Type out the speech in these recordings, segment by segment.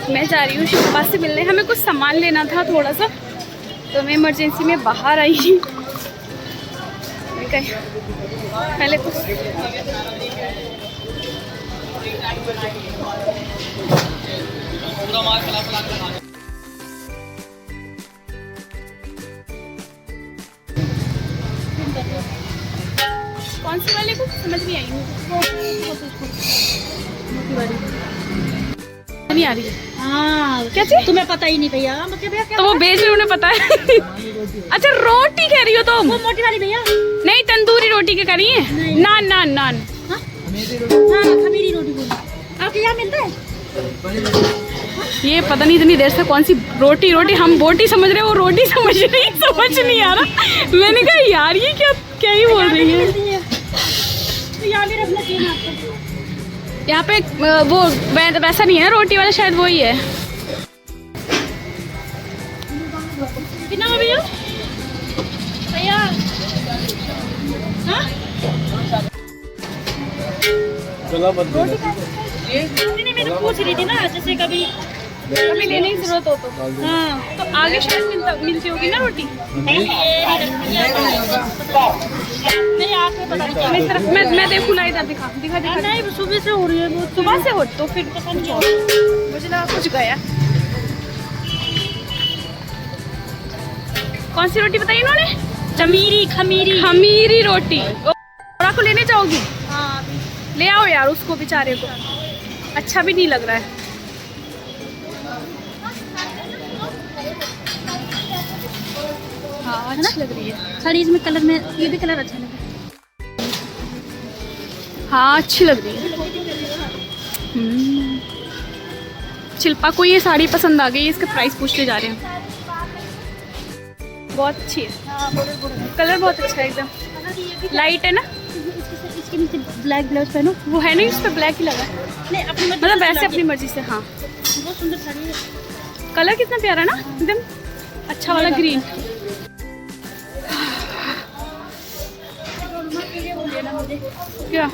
मैं जा रही हूँ शिल्पा से मिलने। हमें कुछ सामान लेना था थोड़ा सा, तो मैं इमरजेंसी में बाहर आई हूँ। पहले कुछ कौन सी वाले को समझ नहीं आई नहीं आ रही है। हाँ क्या चीज तुम्हें पता ही नहीं भैया, मतलब भैया क्या तो वो बेच रहे उन्हें पता है। अच्छा रोटी कह रही हो तुम? वो मोटी वाली भैया नहीं, तंदूरी रोटी के करी है। नान नान नान हाँ खमीरी रोटी बोली आपके यहाँ मिलता है। ये पता नहीं इतनी देर से कौन सी रोटी हम बोटी समझ रहे, वो रोटी समझ नहीं आ रहा। मैंने कहा यार ये क्या ही बोल रही है। तो यहाँ भी रखना चाहिए आपको। यहाँ पे वो वैसा नहीं है रोटी वाला, शायद वही है। कितना में भैया? भैया हाँ नहीं मैं तो पूछ रही थी ना, जैसे कभी लेने की जरूरत हो तो हाँ तो आगे शायद मिलती होगी ना रोटी। नहीं आपको पता नहीं। मैं देखूँ लाई दिखा नहीं सुबह से हो रही है, वो सुबह से हो तो फिर पता नहीं क्या। मुझे लगा कुछ गया। कौन सी रोटी बताई इन्होंने? खमीरी रोटी। और को लेने जाओगी? हाँ ले आओ यार उसको, बेचारे को अच्छा भी नहीं लग रहा है। हाँ अच्छी लग रही है साड़ी, इसमें कलर में ये भी कलर अच्छा लगा। हाँ अच्छी लग रही है। शिल्पा को ये साड़ी पसंद आ गई, इसका प्राइस पूछने जा रहे हैं। बहुत अच्छी है, कलर बहुत अच्छा है, एकदम लाइट है ना। इसके नीचे ब्लैक ब्लाउज पहनो, वो है नहीं उस पर ब्लैक ही लगा है। नहीं अपनी मर्जी मतलब वैसे अपनी मर्जी से। हाँ बहुत सुंदर साड़ी है, कलर कितना प्यारा ना, एकदम अच्छा वाला ग्रीन। क्या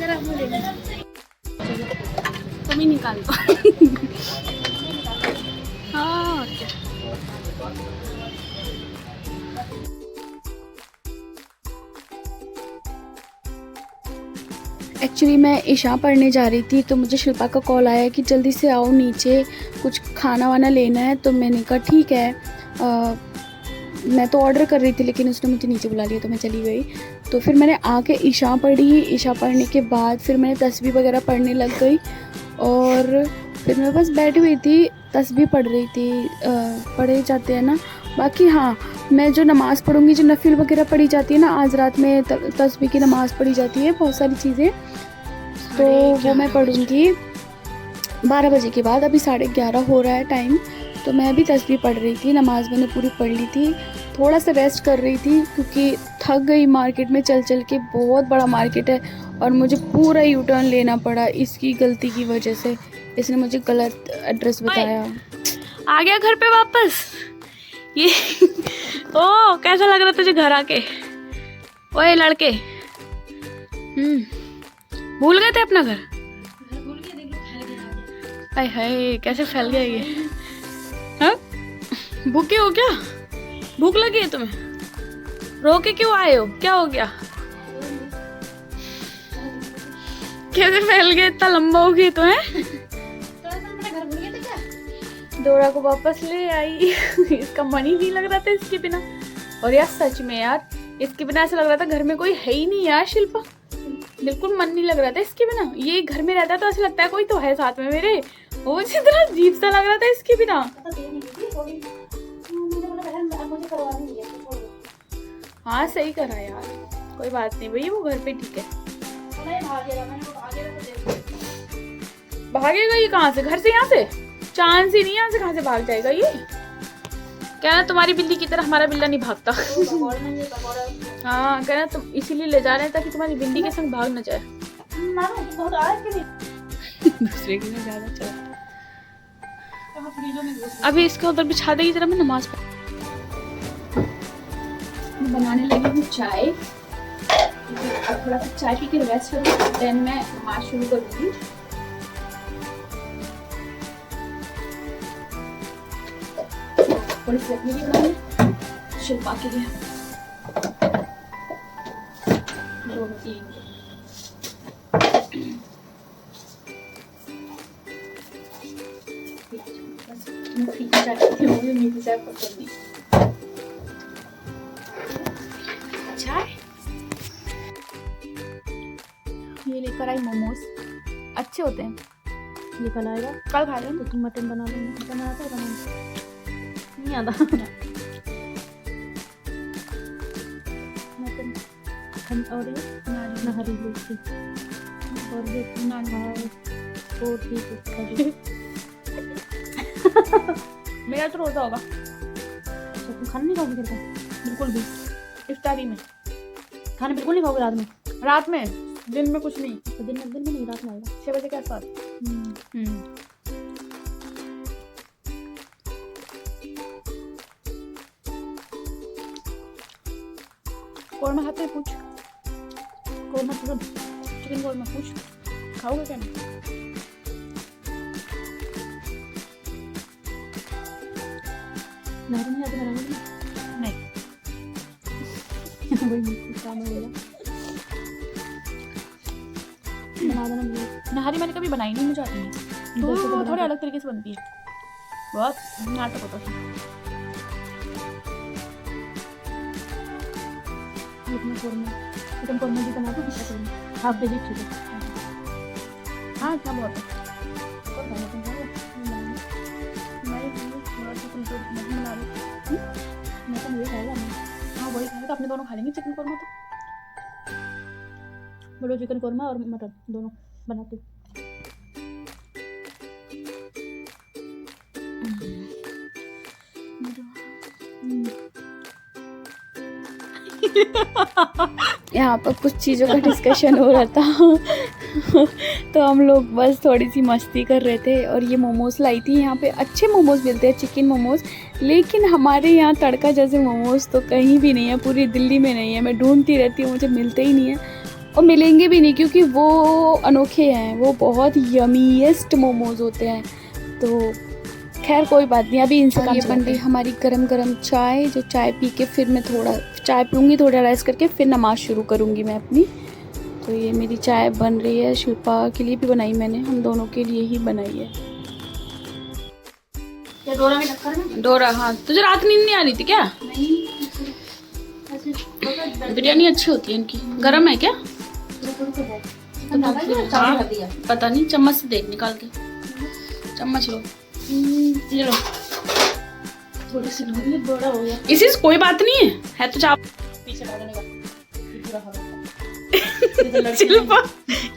तुम ही निकाल दो। हाँ क्या एक्चुअली मैं इशा पढ़ने जा रही थी, तो मुझे शिल्पा का कॉल आया कि जल्दी से आओ नीचे, कुछ खाना वाना लेना है। तो मैंने कहा ठीक है। मैं तो ऑर्डर कर रही थी लेकिन उसने मुझे नीचे बुला लिया, तो मैं चली गई। तो फिर मैंने आके इशा पढ़ी। इशा पढ़ने के बाद फिर मैंने तस्बीह वगैरह पढ़ने लग गई, और फिर मैं बस बैठी हुई थी, तस्बीह पढ़ रही थी। पढ़े जाते हैं ना। बाकी हाँ, मैं जो नमाज़ पढ़ूँगी, जो नफिल वगैरह पढ़ी जाती है ना, आज रात में तस्बीह की नमाज़ पढ़ी जाती है, बहुत सारी चीज़ें, तो वो मैं पढ़ूँगी 12 बजे के बाद। अभी 11:30 हो रहा है टाइम, तो मैं अभी तस्बीह पढ़ रही थी। नमाज़ मैंने पूरी पढ़ ली थी, थोड़ा सा रेस्ट कर रही थी क्योंकि थक गई मार्केट में चल चल के। बहुत बड़ा मार्केट है और मुझे पूरा यू टर्न लेना पड़ा इसकी गलती की वजह से। इसने मुझे गलत एड्रेस बताया। आ गया घर पे वापस ये। ओ कैसा लग रहा तुझे घर आके? ओए लड़के, भूल गए थे अपना घर? हाय हाय कैसे फैल गया ये। हाँ भूखे हो क्या? भूख लगी है तुम्हें? रो के क्यों आए हो? क्या हो गया? कैसे फैल गया? इतना लंबा हो गया तो है। डोरा को वापस ले आई। इसका मन ही नहीं लग रहा था इसके बिना। और यार सच में यार, इसके बिना ऐसा लग रहा था घर में कोई है ही नहीं यार। शिल्पा बिल्कुल मन नहीं लग रहा था इसके बिना। ये घर में रहता तो ऐसा लगता है कोई तो है साथ में मेरे। वो इसी तरह अजीब सा लग रहा था इसके बिना। हाँ सही करा यार, कोई बात नहीं भैया, वो घर पे ठीक है। भागेगा ये कहाँ से? घर से? यहाँ से चांस ही नहीं, यहाँ से कहाँ से भाग जाएगा ये? कहना तुम्हारी बिल्ली की तरह हमारा बिल्ला नहीं भागता। हाँ कहना तुम इसीलिए ले जा रहे हैं ताकि तुम्हारी बिल्ली के संग भाग न जाए। दूसरे की नहीं ज्यादा चला। अभी इसके उधर बिछा देगी जरा, मैं नमाज पढ़। बनाने लगी हूँ चाय। अब थोड़ा सा चाय पी के रेस्ट करूँ, देन मैं नमाज शुरू करूँगी। थोड़ी सी अपनी भी बनाई शिल्पा के लिए। चाय ये लेकर आई मोमोज, अच्छे होते हैं। ये कल आएगा, कल खा लें। तो तुम मटन बना लेना। मटन आता है बनाना? नहीं आता। मटन और ये नहरी रोटी और ये और ठीक है। मेरा तो रोजा होगा। अच्छा तुम खाना नहीं खाओगे? बिल्कुल भी इफ्तारी में खाना बिल्कुल नहीं खाओगे रात में? रात में, दिन में कुछ नहीं। तो दिन में नहीं, रात में आएगा 6 बजे के आसपास। कौरमा खाते हैं? पूछ। कौरमा चिकन, चिकन कौरमा पूछ, खाओगे क्या? नहीं नहरी नहीं आती बनाने की? नहीं। वही मुश्किल काम होगा। बना देना मुझे। नहारी मैंने कभी बनाई नहीं, मुझे आती नहीं। तो जैसे तो वो बना थोड़ी दो। अलग तरीके से बनती है, बहुत नाटक होता है। चिकन कौरमा, चिकन कौरमा भी बना दो। अच्छा कौरमा हाफ के जी ठीक है। हाँ इतना बहुत है। तो खाना तुम खाओगे? मैं थोड़ा चिकन तो नहीं बना रही। मैं तो वही खाएगा मैं। हाँ वही खाएगा, अपने दोनों खा लेंगे चिकन कौरमा। तो बोलो चिकन कौरमा और मटन दोनों बनाते। यहाँ पर कुछ चीज़ों का डिस्कशन हो रहा था तो हम लोग बस थोड़ी सी मस्ती कर रहे थे। और ये मोमोज लाई थी, यहाँ पे अच्छे मोमोज मिलते हैं, चिकन मोमोज। लेकिन हमारे यहाँ तड़का जैसे मोमोज तो कहीं भी नहीं है, पूरी दिल्ली में नहीं है। मैं ढूंढती रहती हूँ, मुझे मिलते ही नहीं है और मिलेंगे भी नहीं, क्योंकि वो अनोखे हैं, वो बहुत यमीएस्ट मोमोज होते हैं। तो खैर कोई बात नहीं, अभी इनसे काम बन रही हमारी गरम गरम चाय। जो चाय पी के फिर मैं थोड़ा चाय पीऊँगी, थोड़ा रेस्ट करके फिर नमाज़ शुरू करूँगी मैं अपनी। तो ये मेरी चाय बन रही है, शिल्पा के लिए भी बनाई मैंने, हम दोनों के लिए ही बनाई है। क्या डोरा में टक्कर में? डोरा, हाँ। तुझे रात नींद नहीं आ रही थी क्या? नहीं बिरयानी अच्छी होती है इनकी। गरम है क्या? हाँ पता नहीं, चम्मच से देख निकाल के। चम्मच लो, ये लो। थोड़ी सी बड़ा हो गया। इसी से कोई बात नहीं है तो चाप पीछे भागने का पूरा हाल शिल्पा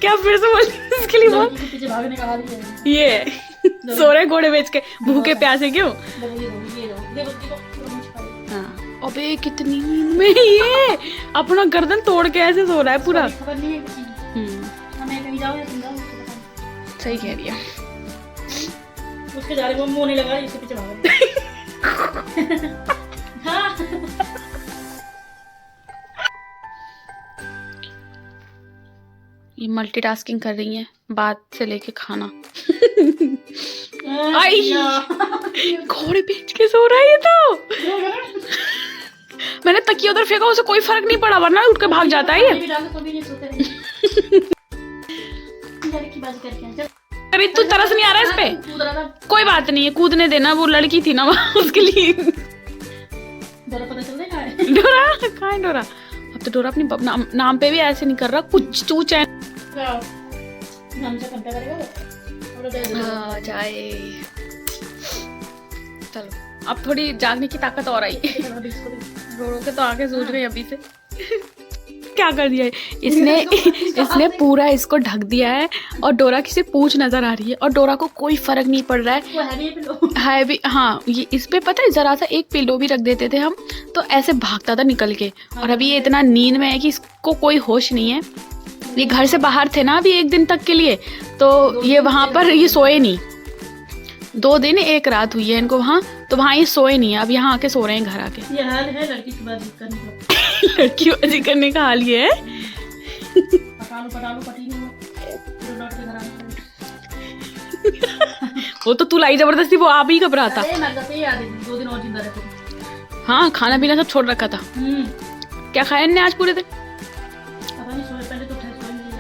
क्या फिर से बोल इसके लिए बोल। पीछे भागने का हाल ही है। ये सो रहे घोड़े बेच के, भूखे प्यासे क्यों? हाँ। अबे कितनी नींद में ये अपना गर्दन तोड़ के ऐसे सो रहा है पूरा। खबर नहीं है किसी को। हमें कहीं जाओ या तुम जाओ, सही कह रही है। उसके जा रहे वो मुंह नहीं लगा, इसके पीछे भाग रहे। हाँ ये मल्टीटास्किंग कर रही है, बात से लेके खाना। आई घोड़े बेच के सो रहा है ये तो। मैंने तकिया उधर फेंका, उसे कोई फर्क नहीं पड़ा, वरना उठ के भाग जाता है ये। अरे तू तरस नहीं आ रहा है इस पे? कोई बात नहीं है, कूदने देना, वो लड़की थी ना वहाँ, उसके लिए। डोरा कहाँ है डोरा? अब तो डोरा अपनी नाम पे भी ऐसे नहीं कर रहा, कुछ तू चैन जाए। चलो अब थोड़ी जागने की ताकत और आई। रो के तो आंखें सूज गई अभी से। क्या कर दिया है इसने पूरा इसको ढक दिया है और डोरा की सिर्फ पूंछ नजर आ रही है और डोरा को कोई फर्क नहीं पड़ रहा है। है भी, हाँ। ये इस पे पता है जरा सा एक पिलो भी रख देते थे हम तो ऐसे भागता था निकल के। और अभी ये इतना नींद में है कि इसको कोई होश नहीं है। ये घर से बाहर थे ना अभी 1 दिन तक के लिए, तो ये वहां पर ये सोए नहीं। 2 दिन 1 रात हुई है इनको वहाँ, तो वहाँ ये सोए नहीं है। अब यहाँ आके सो रहे हैं घर आके। ये हाल है लड़की की बात करने का। लड़की बाजी करने का हाल ये है। पटालू पटी नहीं हो, वो तो तू लाई जबरदस्ती, वो आप ही घबराता। अरे मैं कहते याद है 2 दिन और जिंदा रहते। हाँ, खाना पीना सब छोड़ रखा था। क्या खाया इनने आज पूरे दिन? पता नहीं, सोए पहले तो सोए नहीं,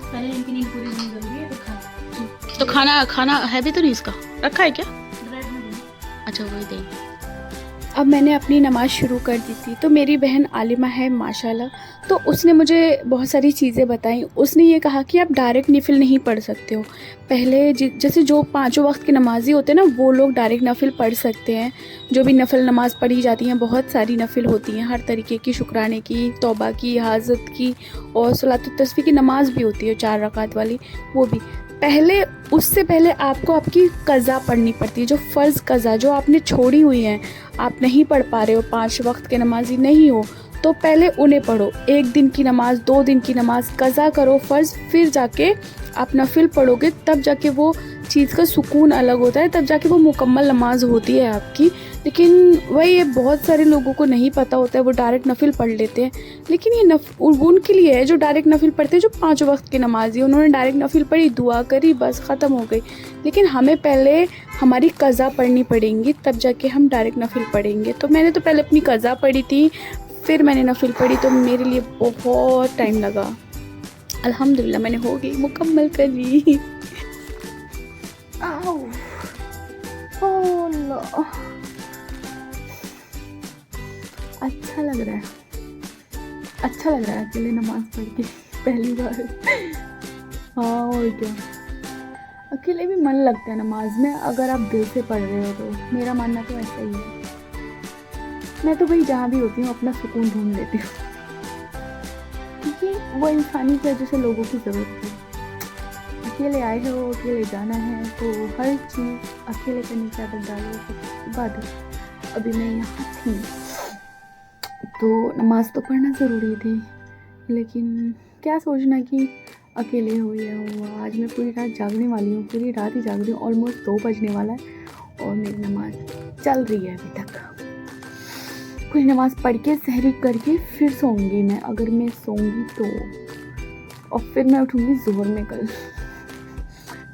पहले इनकी नींद पूरी नहीं जरूरी है, तो तो खाना है भी तो नहीं इसका, रखा है क्या? ब्रेड में देना। अच्छा, वही दे। अब मैंने अपनी नमाज़ शुरू कर दी थी। तो मेरी बहन आलिमा है माशाल्लाह, तो उसने मुझे बहुत सारी चीज़ें बताई। उसने ये कहा कि आप डायरेक्ट नफिल नहीं पढ़ सकते हो। पहले जैसे जो 5 वक्त के नमाजी होते हैं ना, वो लोग डायरेक्ट नफिल पढ़ सकते हैं। जो भी नफिल नमाज़ पढ़ी जाती हैं, बहुत सारी नफिल होती हैं हर तरीके की, शुक्राने की, तौबा की, हाजत की, और सलातुत तस्बीह की नमाज़ भी होती है 4 रकात वाली, वो भी। उससे पहले आपको आपकी कज़ा पढ़नी पड़ती है, जो फ़र्ज़ कज़ा जो आपने छोड़ी हुई हैं, आप नहीं पढ़ पा रहे हो, 5 वक्त के नमाजी नहीं हो, तो पहले उन्हें पढ़ो। 1 दिन की नमाज, 2 दिन की नमाज कज़ा करो फ़र्ज़, फिर जाके आप नफिल पढ़ोगे, तब जाके वो चीज़ का सुकून अलग होता है, तब जाके वो मुकम्मल नमाज होती है आपकी। लेकिन वही है, बहुत सारे लोगों को नहीं पता होता है, वो डायरेक्ट नफिल पढ़ लेते हैं। लेकिन ये उनके लिए है जो डायरेक्ट नफिल पढ़ते हैं, जो 5 वक्त की नमाज़ी, उन्होंने डायरेक्ट नफिल पढ़ी, दुआ करी, बस ख़त्म हो गई। लेकिन हमें पहले हमारी कज़ा पढ़नी पड़ेंगी, तब जाके हम डायरेक्ट नफिल पढ़ेंगे। तो मैंने तो पहले अपनी कज़ा पढ़ी थी, फिर मैंने नफिल पढ़ी, तो मेरे लिए बहुत टाइम लगा। अल्हम्दुलिल्लाह मैंने हो गई, मुकम्मल कर ली। आओ, ओह नो, अच्छा लग रहा है, अच्छा लग रहा है अकेले नमाज पढ़ के पहली बार। हाँ, और क्या, अकेले भी मन लगता है नमाज में, अगर आप दिल से पढ़ रहे हो तो। मेरा मानना तो ऐसा ही है। मैं तो भाई जहाँ भी होती हूँ अपना सुकून ढूंढ लेती हूँ, क्योंकि वो इंसानी वजह से लोगों की ज़रूरत है। अकेले आए हो, अकेले जाना है, तो हर चीज़ अकेले करने की आदत डालो। इबादत, अभी मैं यहाँ थी तो नमाज़ तो पढ़ना ज़रूरी थी, लेकिन क्या सोचना कि अकेले हो या हुआ। आज मैं पूरी रात जागने वाली हूँ, पूरी रात ही जाग रही हूँ। ऑलमोस्ट 2 बजने वाला है और मेरी नमाज़ चल रही है अभी तक। पूरी नमाज़ पढ़ के सहरी करके फिर सोऊंगी मैं, अगर मैं सोऊंगी तो। और फिर मैं उठूँगी ज़ोहर में कल,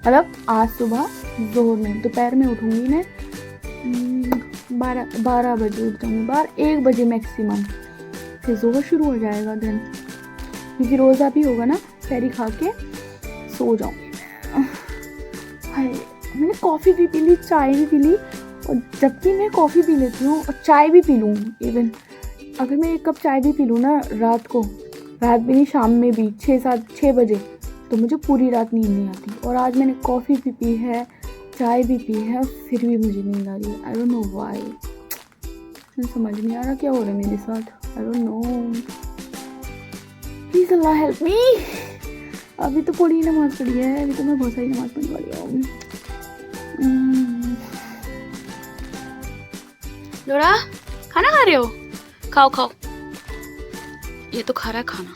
मतलब आज सुबह ज़ोहर में। दोपहर में उठूँगी मैं 12 बजे उठ जाऊँगी, 1 बजे मैक्सिमम, फिर ज़ोहर शुरू हो जाएगा दिन, क्योंकि रोज़ा भी होगा ना। सहरी खा के सो जाऊँगी मैं। हाय, मैंने कॉफ़ी भी पी ली, चाय भी पी ली, और जबकि मैं कॉफ़ी पी लेती हूँ और चाय भी पी लूँ, इवन अगर मैं 1 कप चाय भी पी लूँ ना रात को, रात भी नहीं शाम में भी 6 बजे, तो मुझे पूरी रात नींद नहीं आती। और आज मैंने कॉफ़ी भी पी है, चाय भी पी है, फिर भी मुझे नींद आ रही है। आई डोंट नो व्हाई, मुझे समझ नहीं आ रहा क्या हो रहा है मेरे साथ। I don't know, please Allah help me. अभी तो थोड़ी नमाज़ पढ़ी है, अभी तो मैं बहुत सारी नमाज़ पढ़ने वाली हूँ। लोरा, खाना खा रहे हो? खाओ खाओ, ये तो खा रहा है खाना,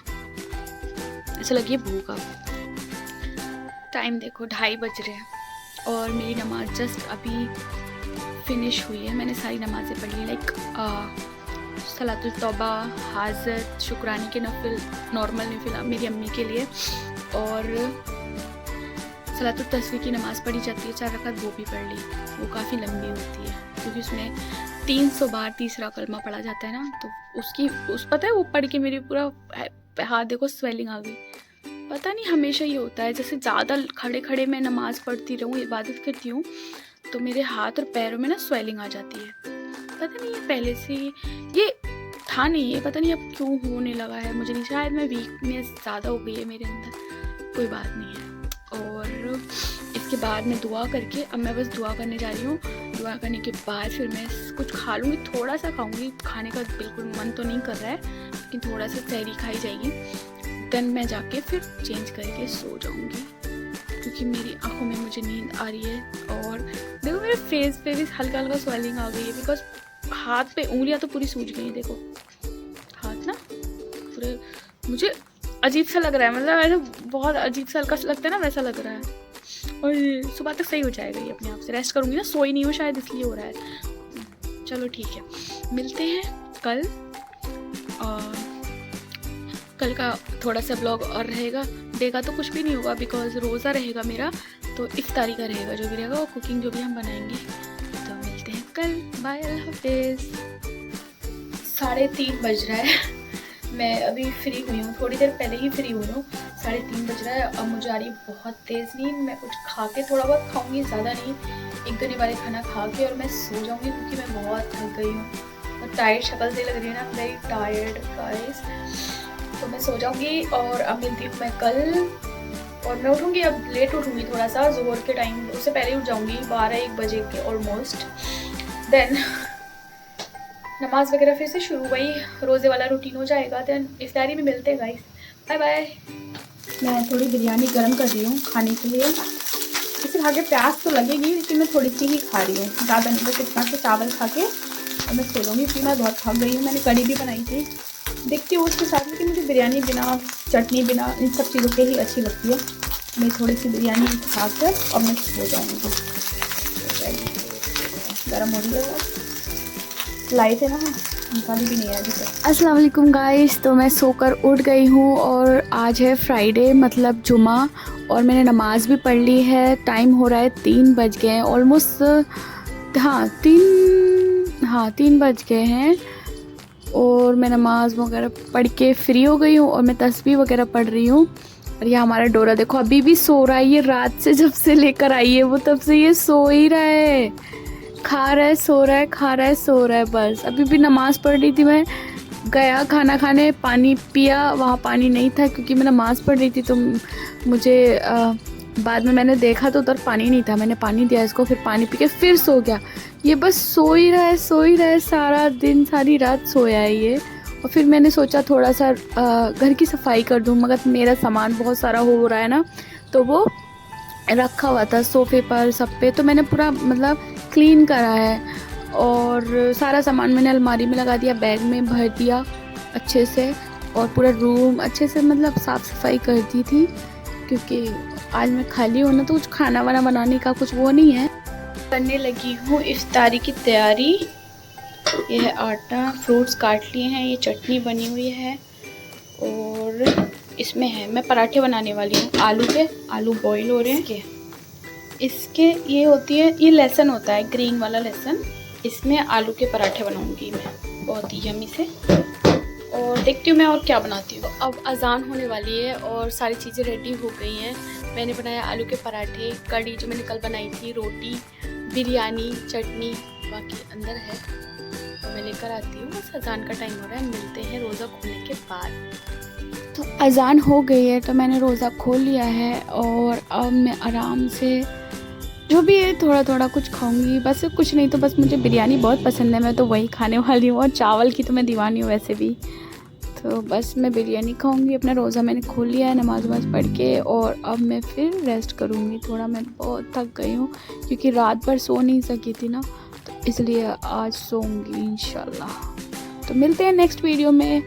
ऐसा लगी भूख। अब टाइम देखो 2:30 बज रहे हैं और मेरी नमाज जस्ट अभी फिनिश हुई है। मैंने सारी नमाज़ें पढ़ ली, लाइक सलातुल तौबा, हाजत, शुक्रानी के नफिल, नॉर्मल नफिल मेरी अम्मी के लिए, और सलातुल तस्बीह की नमाज़ पढ़ी जाती है 4 रकात, वो भी पढ़ ली। वो काफ़ी लंबी होती है, क्योंकि उसमें 300 बार तीसरा कलमा पढ़ा जाता है ना, तो पता है वो पढ़ के मेरी पूरा हाथ देखो स्वेलिंग आ गई। पता नहीं, हमेशा ये होता है, जैसे ज़्यादा खड़े खड़े मैं नमाज़ पढ़ती रहूँ, इबादत करती हूँ, तो मेरे हाथ और पैरों में ना स्वेलिंग आ जाती है। पता नहीं, ये पहले से ये था नहीं, ये पता नहीं अब क्यों होने लगा है, मुझे नहीं, शायद मैं वीकनेस ज़्यादा हो गई है मेरे अंदर, कोई बात नहीं है। और इसके बाद मैं दुआ करके, अब मैं बस दुआ करने जा रही हूँ। दुआ करने के बाद फिर मैं कुछ खा लूँगी, थोड़ा सा खाऊँगी, खाने का बिल्कुल मन तो नहीं कर रहा है, लेकिन थोड़ा सा सहरी खाई जाएगी। देन मैं जाके फिर चेंज करके सो जाऊँगी, क्योंकि मेरी आँखों में मुझे नींद आ रही है। और देखो मेरे फेस पे भी हल्का हल्का स्वेलिंग आ गई है, बिकॉज हाथ पे उंगलियाँ तो पूरी सूज गई, देखो हाथ ना पूरे, मुझे अजीब सा लग रहा है, मतलब ऐसा बहुत अजीब सा हल्का सा लगता है ना, वैसा लग रहा है। और सुबह तक सही हो जाएगा ये अपने आप से, रेस्ट करूँगी ना, सोई नहीं हूँ शायद, इसलिए हो रहा है। चलो ठीक है, मिलते हैं कल। कल का थोड़ा सा ब्लॉग और रहेगा। डे का तो कुछ भी नहीं होगा बिकॉज रोज़ा रहेगा मेरा, तो इफ्तारी का रहेगा जो भी रहेगा, वो कुकिंग जो भी हम बनाएंगे। तो मिलते हैं कल, बाय, अल्लाह हाफिज़। 3:30 बज रहा है, मैं अभी फ्री हुई हूँ, थोड़ी देर पहले ही फ्री हुई हूँ। 3:30 बज रहा है, अब मुझे आ रही बहुत तेज़ नींद। मैं कुछ खा के थोड़ा बहुत खाऊंगी, ज़्यादा नहीं, 1-2 बार खाना खा के और मैं सो जाऊँगी क्योंकि मैं बहुत थक गई हूँ और टायर्ड शक्ल से लग रही है ना, वेरी टायर्ड गाइस। तो मैं सो जाऊँगी और अब मिलती हूँ मैं कल। और मैं उठूँगी, अब लेट उठूँगी थोड़ा सा, ज़ोहर के टाइम, उससे पहले उठ जाऊँगी 12-1 बजे के ऑलमोस्ट। देन नमाज़ वगैरह फिर से शुरू, वही रोज़े वाला रूटीन हो जाएगा। देन इफ्तारी में मिलते हैं गाइस, बाय बाय। मैं थोड़ी बिरयानी गर्म कर रही हूँ खाने के लिए। इसे खा के प्यास तो लगेगी लेकिन मैं थोड़ी सी ही खा रही हूँ, ज़्यादा नहीं, बस इतना से चावल खा के और मैं सो जाऊँगी क्योंकि मैं बहुत थक गई हूँ। मैंने कढ़ी भी बनाई थी, देखती हूँ उसके साथ, लेकिन मुझे बिरयानी बिना चटनी, बिना इन सब चीज़ों के ही अच्छी लगती है। मैं थोड़ी सी बिरयानी खा कर और मैं सो जाऊँगी। गर्म हो रही है, लाए थे ना, निकाली भी नहीं है अभी तक। अस्सलाम वालेकुम गाइस, तो मैं सोकर उठ गई हूँ और आज है फ्राइडे, मतलब जुमा, और मैंने नमाज़ भी पढ़ ली है। टाइम हो रहा है 3 बज गए हैं ऑलमोस्ट, हाँ 3 बज गए हैं। और मैं नमाज़ वगैरह पढ़ के फ्री हो गई हूँ और मैं तस्बीह वगैरह पढ़ रही हूँ। और ये हमारा डोरा देखो अभी भी सो रहा है, ये रात से जब से लेकर आई है वो तब से ये सो ही रहा है, खा रहा है, सो रहा है, खा रहा है, सो रहा है, बस। अभी भी नमाज़ पढ़ रही थी, मैं गया खाना खाने, पानी पिया, वहाँ पानी नहीं था क्योंकि मैं नमाज़ पढ़ रही थी। तो मुझे बाद में मैंने देखा तो उधर पानी नहीं था, मैंने पानी दिया इसको, फिर पानी पी के फिर सो गया। ये बस सो ही रहा है, सो ही रहा है, सारा दिन सारी रात सोया है ये। और फिर मैंने सोचा थोड़ा सा घर की सफाई कर दूँ, मगर मेरा सामान बहुत सारा हो रहा है ना, तो वो रखा हुआ था सोफ़े पर सब पे, तो मैंने पूरा मतलब क्लीन करा है और सारा सामान मैंने अलमारी में लगा दिया, बैग में भर दिया अच्छे से, और पूरा रूम अच्छे से मतलब साफ़ सफाई कर दी थी क्योंकि आज मैं खाली हूँ ना, तो कुछ खाना वाना बनाने का कुछ वो नहीं है। करने लगी हूँ इफ्तारी की तैयारी। ये है आटा, फ्रूट्स काट लिए हैं, ये चटनी बनी हुई है और इसमें है, मैं पराठे बनाने वाली हूँ आलू के, आलू बॉईल हो रहे हैं इसके ये होती है, ये लहसुन होता है ग्रीन वाला लहसुन, इसमें आलू के पराठे बनाऊंगी मैं बहुत ही यम्मी से। और देखती हूँ मैं और क्या बनाती हूँ। अब अजान होने वाली है और सारी चीज़ें रेडी हो गई हैं। मैंने बनाया आलू के पराठे, कढ़ी जो मैंने कल बनाई थी, रोटी, बिरयानी, चटनी बाकी अंदर है, तो मैं लेकर आती हूँ। बस अजान का टाइम हो रहा है, मिलते हैं रोज़ा खोलने के बाद। तो अजान हो गई है तो मैंने रोज़ा खोल लिया है और अब मैं आराम से जो भी है थोड़ा थोड़ा कुछ खाऊंगी, बस कुछ नहीं तो बस मुझे बिरयानी बहुत पसंद है, मैं तो वही खाने वाली हूँ, और चावल की तो मैं दीवानी हूँ वैसे भी, तो बस मैं बिरयानी खाऊंगी। अपना रोज़ा मैंने खोल लिया है नमाज वमाज पढ़ के, और अब मैं फिर रेस्ट करूँगी थोड़ा। मैं बहुत थक गई हूँ क्योंकि रात भर सो नहीं सकी थी ना, तो इसलिए आज सोऊंगी इंशाल्लाह। तो मिलते हैं नेक्स्ट वीडियो में।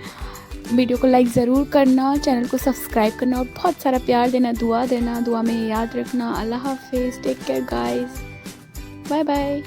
वीडियो को लाइक ज़रूर करना, चैनल को सब्सक्राइब करना और बहुत सारा प्यार देना, दुआ देना, दुआ में याद रखना। अल्लाह हाफिज़, take care guys, bye bye.